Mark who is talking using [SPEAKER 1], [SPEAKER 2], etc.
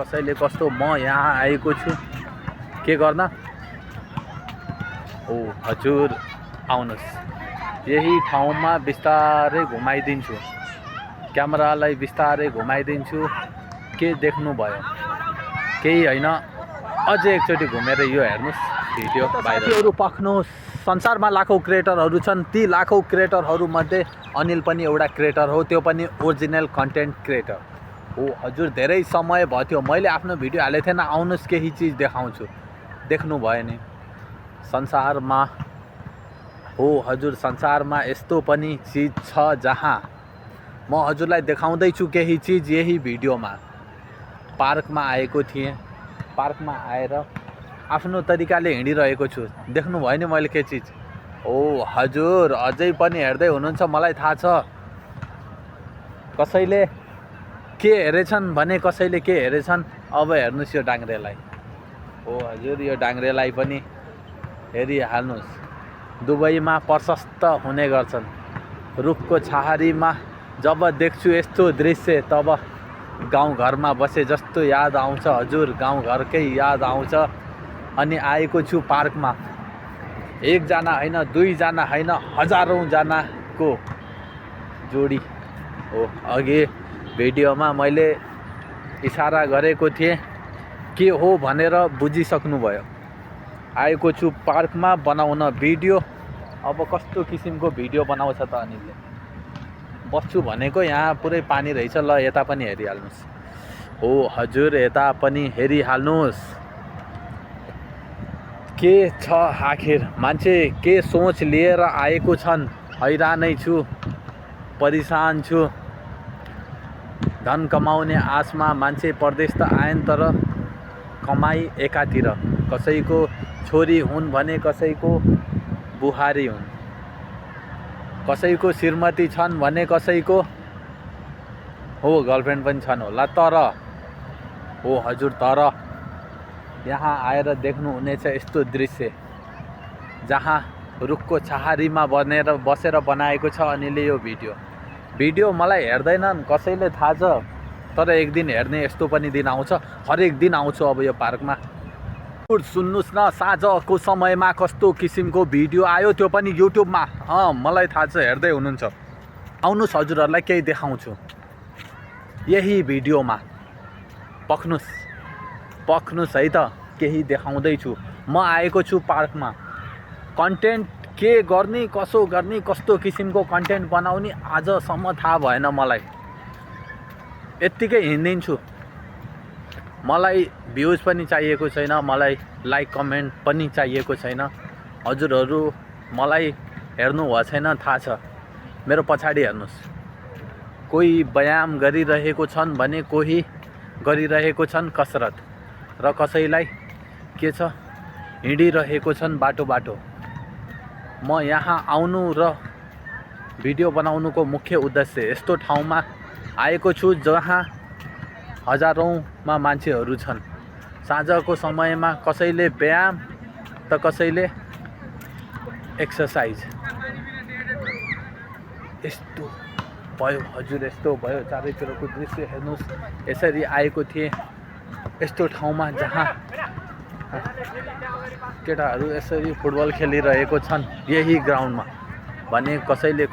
[SPEAKER 1] कसैले कस्तो म यहाँ आएको छु के गर्न। ओ हजुर आउनुहोस्, यही ठाउँमा बिस्तारै घुमाइदिन्छु, क्यामेरालाई बिस्तारै घुमाइदिन्छु। के देख्नुभयो? केही होइन, अझै एकचोटि घुमेर यो हेर्नुहोस् भिडियो। साथीहरू पख्नुहोस्, संसारमा लाखौँ क्रिएटरहरू छन्, ती लाखौँ क्रिएटरहरूमध्ये अनिल पनि एउटा क्रिएटर हो, त्यो पनि ओरिजिनल कन्टेन्ट क्रिएटर हो। हजुर धेरै समय भयो थियो मैले आफ्नो भिडियो हालेको थिएन, आउनुहोस् केही चिज देखाउँछु। देख्नुभयो नि संसारमा हो हजुर, संसारमा यस्तो पनि चिज छ जहाँ म हजुरलाई देखाउँदैछु केही चिज। यही भिडियोमा पार्कमा आएको थिएँ, पार्कमा आएर आफ्नो तरिकाले हिँडिरहेको छु। देख्नुभयो नि मैले के चिज। ओ हजुर अझै पनि हेर्दै हुनुहुन्छ, मलाई थाहा छ। कसैले के हेरेछन् भने कसैले के हेरेछन्। अब हेर्नुहोस् यो डाङ्ग्रेलाई। ओ हजुर यो डाङ्ग्रेलाई पनि हेरिहाल्नुहोस्। दुबईमा प्रशस्त हुने गर्छन्। रुखको छाहारीमा जब देख्छु यस्तो दृश्य तब गाउँघरमा बसे जस्तो याद आउँछ हजुर, गाउँघरकै याद आउँछ। अनि आएको छु पार्कमा, एकजना होइन, दुईजना होइन, हजारौँ जनाको जोडी हो। अघि भिडियोमा मैले इसारा गरेको थिएँ, के हो भनेर बुझिसक्नुभयो। आएको छु पार्कमा बनाउन भिडियो। अब कस्तो किसिमको भिडियो बनाउँछ त अनिलले। बस्छु भनेको यहाँ पुरै पानी रहेछ। ल यता पनि हेरिहाल्नुहोस्। हो हजुर यता पनि हेरिहाल्नुहोस्। के छ आखिर मान्छे के सोच लिएर आएको छन्। हैरानै छु, परेशान छु। धन कमाउने आशमा मान्छे परदेश त आएन, तर कमाई एकातिर। कसैको छोरी हुन् भने कसैको बुहारी हुन्, कसैको श्रीमती छन् भने कसैको हो गर्लफ्रेन्ड पनि छन् होला। तर हो हजुर, तर यहाँ आएर देख्नुहुनेछ यस्तो दृश्य जहाँ रुखको छाहारीमा बसेर बनाएको छ अनिलले यो भिडियो। मलाई हेर्दैनन् कसैले थाहा छ, तर एक दिन हेर्ने यस्तो पनि दिन आउँछ। हरेक दिन आउँछु अब यो पार्कमा। सुन्नुहोस् न, साँझको समयमा कस्तो किसिमको भिडियो आयो, त्यो पनि युट्युबमा। मलाई थाहा छ हेर्दै हुनुहुन्छ। आउनुहोस् हजुरहरूलाई केही देखाउँछु यही भिडियोमा। पख्नुहोस् है त, केही देखाउँदैछु। म आएको छु पार्कमा। कन्टेन्ट के गर्ने, कसो गर्ने, कस्तो किसिमको कन्टेन्ट बनाउने आजसम्म थाहा भएन मलाई। यत्तिकै हिँडिदिन्छु। मलाई भ्युज पनि चाहिएको छैन, मलाई लाइक कमेन्ट पनि चाहिएको छैन। हजुरहरू मलाई हेर्नु भएको छैन थाहा छ। मेरो पछाडि हेर्नुहोस्, कोही व्यायाम गरिरहेको छन् भने कोही गरिरहेको छन् कसरत, र कसैलाई के छ हिँडिरहेको छन् बाटो। म यहाँ आउनु र भिडियो बनाउनुको मुख्य उद्देश्य यस्तो ठाउँमा आएको छु जहाँ हजारौँमा मान्छेहरू छन्। साँझको समयमा कसैले व्यायाम त कसैले एक्सर्साइज। यस्तो भयो हजुर, यस्तो भयो। चारैतिरको दृश्य हेर्नुहोस्। यसरी आएको थिएँ यस्तो ठाउँमा जहाँ केटाहरू यसरी फुटबल खेलिरहेको छन्, यही ग्राउन्डमा भने कसैले